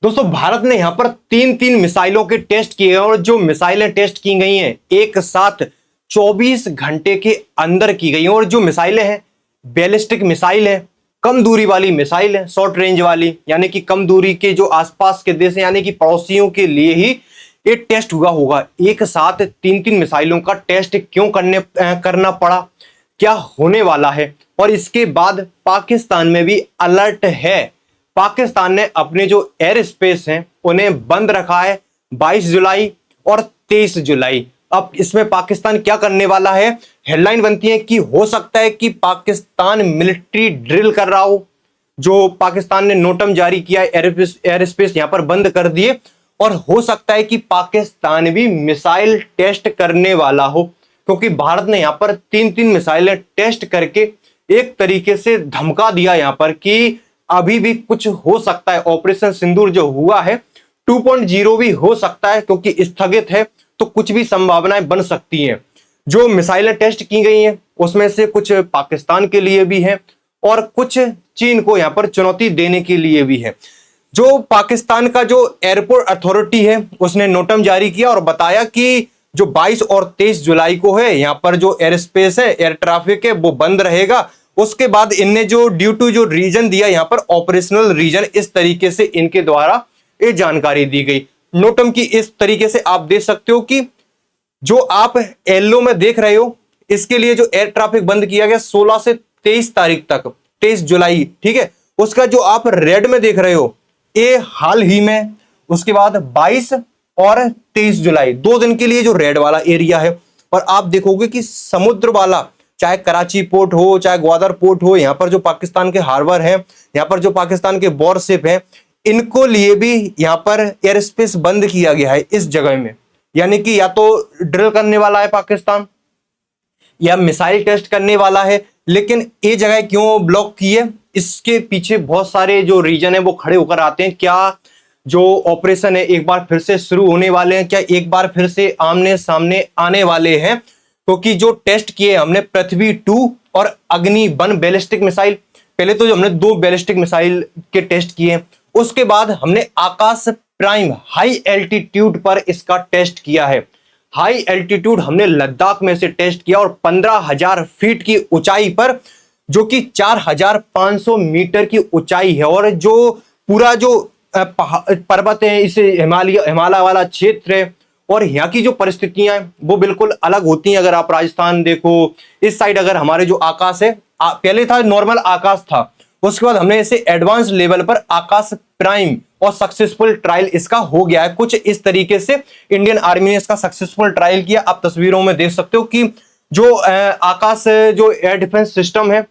दोस्तों भारत ने यहां पर तीन तीन मिसाइलों के टेस्ट किए और जो मिसाइलें टेस्ट की गई हैं एक साथ 24 घंटे के अंदर की गई हैं। और जो मिसाइलें हैं बैलिस्टिक मिसाइल है, कम दूरी वाली मिसाइल है, शॉर्ट रेंज वाली, यानी कि कम दूरी के जो आसपास के देश हैं यानी कि पड़ोसियों के लिए ही ये टेस्ट हुआ होगा। एक साथ तीन तीन मिसाइलों का टेस्ट क्यों करना पड़ा, क्या होने वाला है, और इसके बाद पाकिस्तान में भी अलर्ट है। पाकिस्तान ने अपने जो एयर स्पेस हैं उन्हें बंद रखा है 22 जुलाई और 23 जुलाई। अब इसमें पाकिस्तान क्या करने वाला है, हेडलाइन बनती है कि हो सकता है कि पाकिस्तान मिलिट्री ड्रिल कर रहा हो। जो पाकिस्तान ने नोटम जारी किया, एयर स्पेस यहां पर बंद कर दिए, और हो सकता है कि पाकिस्तान भी मिसाइल टेस्ट करने वाला हो, क्योंकि भारत ने यहां पर तीन तीन मिसाइलें टेस्ट करके एक तरीके से धमका दिया यहां पर कि अभी भी कुछ हो सकता है। ऑपरेशन सिंदूर जो हुआ है 2.0 भी हो सकता है, क्योंकि स्थगित है तो कुछ भी संभावनाएं बन सकती हैं। जो मिसाइलें टेस्ट की गई हैं उसमें से कुछ पाकिस्तान के लिए भी हैं और कुछ चीन को यहां पर चुनौती देने के लिए भी है। जो पाकिस्तान का जो एयरपोर्ट अथॉरिटी है उसने नोटम जारी किया और बताया कि जो 22 और 23 जुलाई को है यहां पर जो एयर स्पेस है, एयर ट्रैफिक है, वो बंद रहेगा। उसके बाद इनने जो ड्यू टू जो रीजन दिया यहां पर ऑपरेशनल रीजन, इस तरीके से इनके द्वारा ये जानकारी दी गई। नोटम की इस तरीके से आप देख सकते हो कि जो आप येलो में देख रहे हो इसके लिए जो एयर ट्रैफिक बंद किया गया 16 से 23 तारीख तक, 23 जुलाई, ठीक है। उसका जो आप रेड में देख रहे हो ये हाल ही में, उसके बाद 22 और 23 जुलाई 2 दिन के लिए जो रेड वाला एरिया है। और आप देखोगे कि समुद्र वाला, चाहे कराची पोर्ट हो चाहे ग्वादर पोर्ट हो, यहां पर जो पाकिस्तान के हार्बर हैं, यहां पर जो पाकिस्तान के वॉरशिप हैं, इनको लिए भी यहां पर एयर स्पेस बंद किया गया है इस जगह में। यानी कि या तो ड्रिल करने वाला है पाकिस्तान या मिसाइल टेस्ट करने वाला है। लेकिन ये जगह क्यों ब्लॉक की है, इसके पीछे बहुत सारे जो रीजन है वो खड़े होकर आते हैं। क्या जो ऑपरेशन है एक बार फिर से शुरू होने वाले हैं, क्या एक बार फिर से आमने सामने आने वाले हैं, क्योंकि जो टेस्ट किए हमने पृथ्वी 2 और अग्नि 1 बैलिस्टिक मिसाइल, पहले तो जो हमने 2 बैलिस्टिक मिसाइल के टेस्ट किए हैं, उसके बाद हमने आकाश प्राइम हाई एल्टीट्यूड पर इसका टेस्ट किया है। हाई एल्टीट्यूड हमने लद्दाख में से टेस्ट किया और 15,000 फीट की ऊंचाई पर, जो कि 4,500 मीटर की ऊंचाई है। और जो पूरा जो पर्वत है, इसे हिमालय वाला क्षेत्र है, और यहाँ की जो परिस्थितियां हैं वो बिल्कुल अलग होती हैं। अगर आप राजस्थान देखो, इस साइड अगर हमारे जो आकाश है, पहले था नॉर्मल आकाश था, उसके बाद हमने इसे एडवांस लेवल पर आकाश प्राइम और सक्सेसफुल ट्रायल इसका हो गया है। कुछ इस तरीके से इंडियन आर्मी ने इसका सक्सेसफुल ट्रायल किया। आप तस्वीरों में देख सकते हो कि जो आकाश जो एयर डिफेंस सिस्टम है,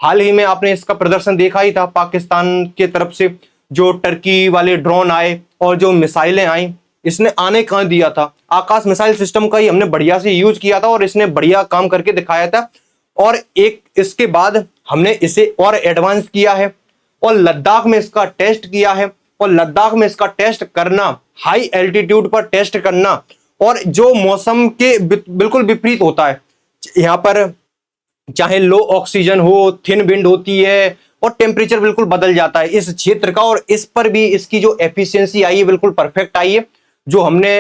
हाल ही में आपने इसका प्रदर्शन देखा ही था। पाकिस्तान के तरफ से जो टर्की वाले ड्रोन आए और जो मिसाइलें आई, इसने आने कहां दिया था, आकाश मिसाइल सिस्टम का ही हमने बढ़िया से यूज किया था और इसने बढ़िया काम करके दिखाया था। और एक इसके बाद हमने इसे और एडवांस किया है और लद्दाख में इसका टेस्ट किया है। और लद्दाख में इसका टेस्ट करना, हाई एल्टीट्यूड पर टेस्ट करना, और जो मौसम के बिल्कुल विपरीत होता है, यहां पर चाहे लो ऑक्सीजन हो, थिन विंड होती है और टेम्परेचर बिल्कुल बदल जाता है इस क्षेत्र का। और इस पर भी इसकी जो एफिशिएंसी आई है बिल्कुल परफेक्ट आई है। जो हमने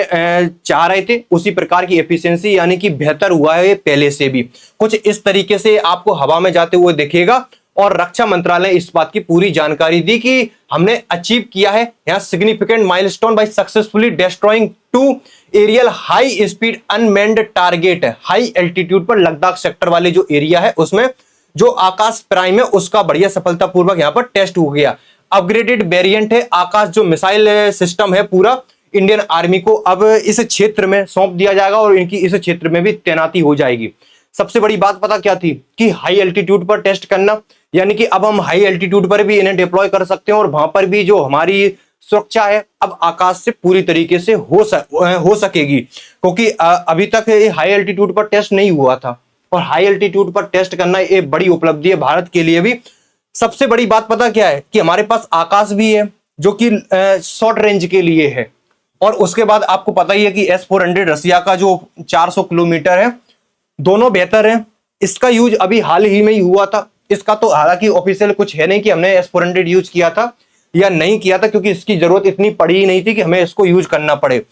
चाह रहे थे उसी प्रकार की एफिशिएंसी, यानी कि बेहतर हुआ है पहले से भी। कुछ इस तरीके से आपको हवा में जाते हुए दिखेगा। और रक्षा मंत्रालय ने इस बात की पूरी जानकारी दी कि हमने अचीव किया है यहां significant milestone by successfully destroying 2 aerial high speed unmanned target. High altitude पर लद्दाख सेक्टर वाले जो एरिया है उसमें जो आकाश प्राइम है उसका बढ़िया सफलतापूर्वक यहां पर टेस्ट हो गया। अपग्रेडेड वेरिएंट है आकाश जो मिसाइल सिस्टम है, पूरा इंडियन आर्मी को अब इस क्षेत्र में सौंप दिया जाएगा और इनकी इस क्षेत्र में भी तैनाती हो जाएगी। सबसे बड़ी बात पता क्या थी कि हाई एल्टीट्यूड पर टेस्ट करना, यानी कि अब हम हाई एल्टीट्यूड पर भी इन्हें डिप्लॉय कर सकते हैं और वहां पर भी जो हमारी सुरक्षा है अब आकाश से पूरी तरीके से हो सकेगी, क्योंकि अभी तक ये हाई एल्टीट्यूड पर टेस्ट नहीं हुआ था। और हाई एल्टीट्यूड पर टेस्ट करना ये बड़ी उपलब्धि है भारत के लिए भी। सबसे बड़ी बात पता क्या है कि हमारे पास आकाश भी है जो कि शॉर्ट रेंज के लिए है। और उसके बाद आपको पता ही है कि S-400 रसिया का जो 400 किलोमीटर है, दोनों बेहतर है। इसका यूज अभी हाल ही में ही हुआ था। इसका तो हालांकि ऑफिशियल कुछ है नहीं कि हमने S-400 यूज किया था, या नहीं किया था, क्योंकि इसकी जरूरत इतनी पड़ी ही नहीं थी कि हमें इसको यूज करना पड़े।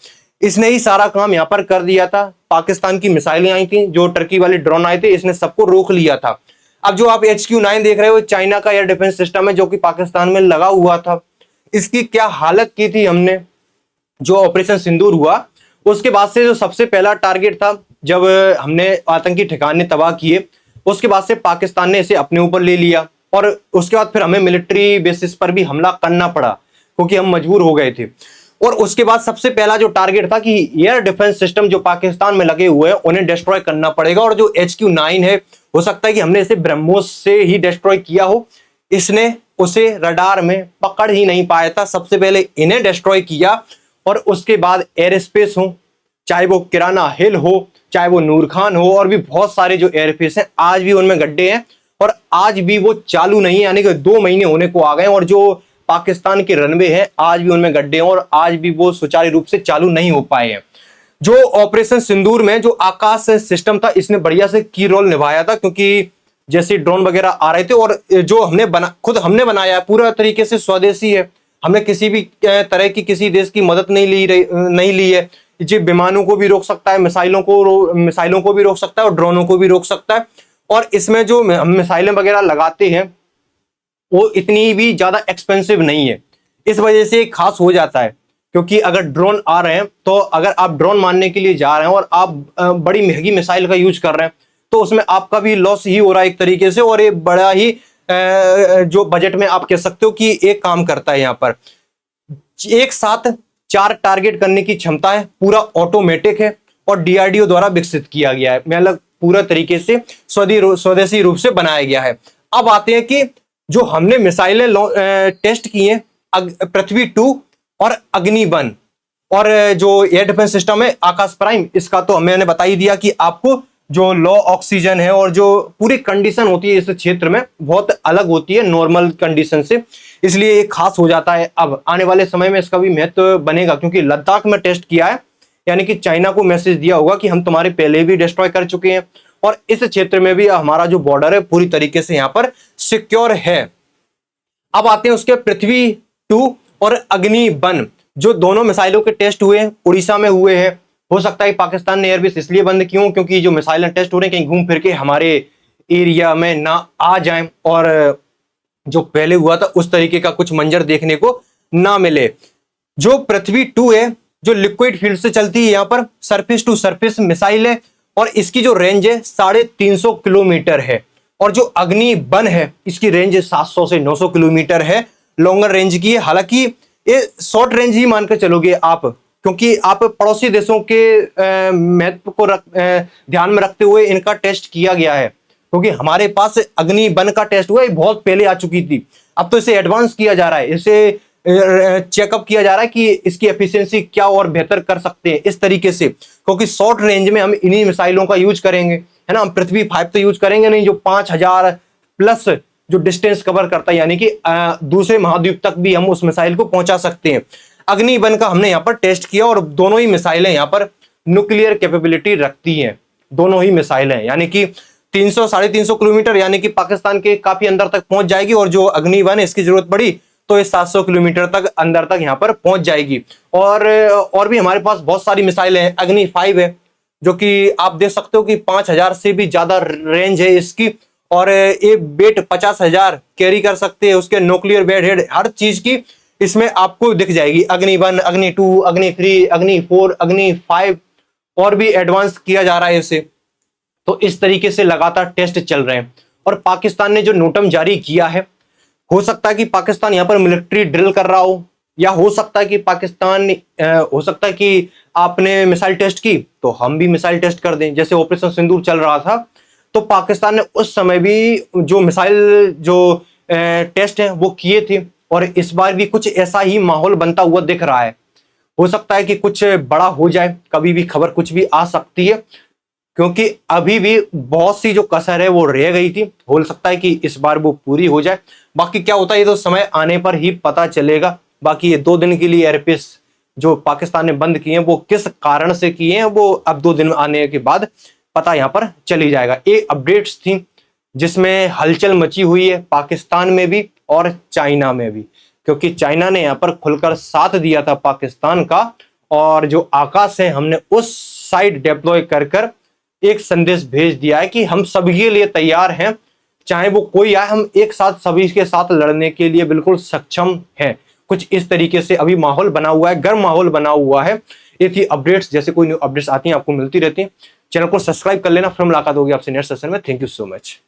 इसने ही सारा काम यहाँ पर कर दिया था। पाकिस्तान की मिसाइलें आई थी, जो टर्की वाले ड्रोन आए थे, इसने सबको रोक लिया था। अब जो आप HQ-9 देख रहे हो, चाइना का एयर डिफेंस सिस्टम है जो कि पाकिस्तान में लगा हुआ था। इसकी क्या हालत की थी हमने, जो ऑपरेशन सिंदूर हुआ उसके बाद से, जो सबसे पहला टारगेट था जब हमने आतंकी ठिकाने तबाह किए, उसके बाद से पाकिस्तान ने इसे अपने ऊपर ले लिया और उसके बाद फिर हमें मिलिट्री बेसिस पर भी हमला करना पड़ा क्योंकि हम मजबूर हो गए थे। और उसके बाद सबसे पहला जो टारगेट था कि एयर डिफेंस सिस्टम जो पाकिस्तान में लगे हुए हैं उन्हें डिस्ट्रॉय करना पड़ेगा। और जो HQ-9 है, हो सकता है कि हमने इसे ब्रह्मोस से ही डिस्ट्रॉय किया हो, इसने उसे रडार में पकड़ ही नहीं पाया था। सबसे पहले इन्हें डिस्ट्रॉय किया और उसके बाद एयर स्पेस हो, चाहे वो किराना हिल हो, चाहे वो नूर खान हो, और भी बहुत सारे जो एयरफेस हैं आज भी उनमें गड्ढे हैं और आज भी वो चालू नहीं है, यानी कि 2 महीने होने को आ गए। और जो पाकिस्तान के रनवे हैं आज भी उनमें गड्ढे हैं और आज भी वो सुचारू रूप से चालू नहीं हो पाए हैं। जो ऑपरेशन सिंदूर में जो आकाश सिस्टम था, इसने बढ़िया से की रोल निभाया था, क्योंकि जैसे ड्रोन वगैरह आ रहे थे और जो हमने खुद हमने बनाया है, पूरा तरीके से स्वदेशी है। हमने किसी भी तरह की किसी देश की मदद नहीं ली है। ये विमानों को भी रोक सकता है, मिसाइलों को भी रोक सकता है और ड्रोनों को भी रोक सकता है। और इसमें जो हम मिसाइलें वगैरह लगाते हैं वो इतनी भी ज्यादा एक्सपेंसिव नहीं है, इस वजह से खास हो जाता है। क्योंकि अगर ड्रोन आ रहे हैं, तो अगर आप ड्रोन मारने के लिए जा रहे हैं और आप बड़ी महंगी मिसाइल का यूज कर रहे हैं, तो उसमें आपका भी लॉस ही हो रहा है एक तरीके से। और ये बड़ा ही जो बजट में आप कह सकते हो कि एक काम करता है। यहाँ पर एक साथ 4 टारगेट करने की क्षमता है, पूरा ऑटोमेटिक है और DRDO द्वारा विकसित किया गया है, मतलब पूरा तरीके से स्वदेशी रूप से बनाया गया है। अब आते हैं कि जो हमने मिसाइलें टेस्ट की हैं, पृथ्वी-2 और अग्नि-1 और जो एयर डिफेंस सिस्टम है आकाश प्राइम, इसका तो मैंने बता ही दिया कि आपको जो लो ऑक्सीजन है और जो पूरी कंडीशन होती है इस क्षेत्र में बहुत अलग होती है नॉर्मल कंडीशन से, इसलिए ये खास हो जाता है। अब आने वाले समय में इसका भी महत्व बनेगा, क्योंकि लद्दाख में टेस्ट किया है, यानी कि चाइना को मैसेज दिया होगा कि हम तुम्हारे पहले भी डिस्ट्रॉय कर चुके हैं और इस क्षेत्र में भी हमारा जो बॉर्डर है पूरी तरीके से यहाँ पर सिक्योर है। अब आते हैं उसके पृथ्वी-2 और अग्नि-1, जो दोनों मिसाइलों के टेस्ट हुए हैं, उड़ीसा में हुए हैं। हो सकता है पाकिस्तान ने एयरबेस इसलिए बंद क्यों, क्योंकि जो मिसाइलें टेस्ट हो रहे हैं कहीं घूम फिर के हमारे एरिया में ना आ जाएं और जो पहले हुआ था उस तरीके का कुछ मंजर देखने को ना मिले। जो पृथ्वी-2 है, जो लिक्विड फील्ड से चलती है, यहाँ पर सरफेस टू सरफेस मिसाइल है और इसकी जो रेंज है 350 किलोमीटर है। और जो अग्नि-1 है, इसकी रेंज 700 से 900 किलोमीटर है, लॉन्गर रेंज की है। हालांकि ये शॉर्ट रेंज ही मानकर चलोगे आप, क्योंकि आप पड़ोसी देशों के महत्व को ध्यान में रखते हुए इनका टेस्ट किया गया है, क्योंकि हमारे पास अग्नि-1 का टेस्ट हुआ है, बहुत पहले आ चुकी थी। अब तो इसे एडवांस किया जा रहा है, इसे चेकअप किया जा रहा है कि इसकी एफिशिएंसी क्या और बेहतर कर सकते हैं इस तरीके से, क्योंकि शॉर्ट रेंज में हम इन्हीं मिसाइलों का यूज करेंगे, है ना। हम पृथ्वी-5 तो यूज करेंगे नहीं, जो 5000 प्लस जो डिस्टेंस कवर करता है, यानी कि दूसरे महाद्वीप तक भी हम उस मिसाइल को पहुंचा सकते हैं। अग्नि-1 का हमने यहाँ पर टेस्ट किया और दोनों ही मिसाइलें यहाँ पर न्यूक्लियर कैपेबिलिटी रखती हैं, दोनों ही मिसाइलें, यानी कि 300-350 किलोमीटर, यानी कि पाकिस्तान के काफी अंदर तक पहुंच जाएगी। और जो अग्नि-1 इसकी जरूरत पड़ी तो ये 700 किलोमीटर तक अंदर तक यहाँ पर पहुंच जाएगी। और भी हमारे पास बहुत सारी मिसाइलें हैं। अग्नि-5 है, जो कि आप देख सकते हो कि 5000 से भी ज्यादा रेंज है इसकी, और ये वेट 50,000 कैरी कर सकते हैं। उसके न्यूक्लियर वेयरहेड हर चीज की इसमें आपको दिख जाएगी। अग्नि-1, अग्नि-2, अग्नि-3, अग्नि-4, अग्नि-5 और भी एडवांस किया जा रहा है इसे। तो इस तरीके से लगातार टेस्ट चल रहे हैं। और पाकिस्तान ने जो नोटम जारी किया है, हो सकता है कि पाकिस्तान यहाँ पर मिलिट्री ड्रिल कर रहा हो, या हो सकता है कि आपने मिसाइल टेस्ट की तो हम भी मिसाइल टेस्ट कर दें। जैसे ऑपरेशन सिंदूर चल रहा था तो पाकिस्तान ने उस समय भी जो मिसाइल जो टेस्ट है वो किए थे, और इस बार भी कुछ ऐसा ही माहौल बनता हुआ दिख रहा है। हो सकता है कि कुछ बड़ा हो जाए, कभी भी खबर कुछ भी आ सकती है, क्योंकि अभी भी बहुत सी जो कसर है वो रह गई थी। हो सकता है कि इस बार वो पूरी हो जाए। बाकी क्या होता है ये तो समय आने पर ही पता चलेगा। बाकी ये 2 दिन के लिए एयरबेस जो पाकिस्तान ने बंद किए हैं वो किस कारण से किए हैं, वो अब 2 दिन आने के बाद पता यहाँ पर चली जाएगा। ये अपडेट्स थी जिसमें हलचल मची हुई है पाकिस्तान में भी और चाइना में भी, क्योंकि चाइना ने यहाँ पर खुलकर साथ दिया था पाकिस्तान का, और जो आकाश है हमने उस साइड डिप्लॉय कर एक संदेश भेज दिया है कि हम सभी के लिए तैयार हैं, चाहे वो कोई आए, हम एक साथ सभी के साथ लड़ने के लिए बिल्कुल सक्षम हैं। कुछ इस तरीके से अभी माहौल बना हुआ है, गर्म माहौल बना हुआ है। ये थी अपडेट्स, जैसे कोई न्यू अपडेट्स आती हैं आपको मिलती रहती हैं। चैनल को सब्सक्राइब कर लेना। फिर मुलाकात होगी आपसे नेक्स्ट सेशन में। Thank you so much.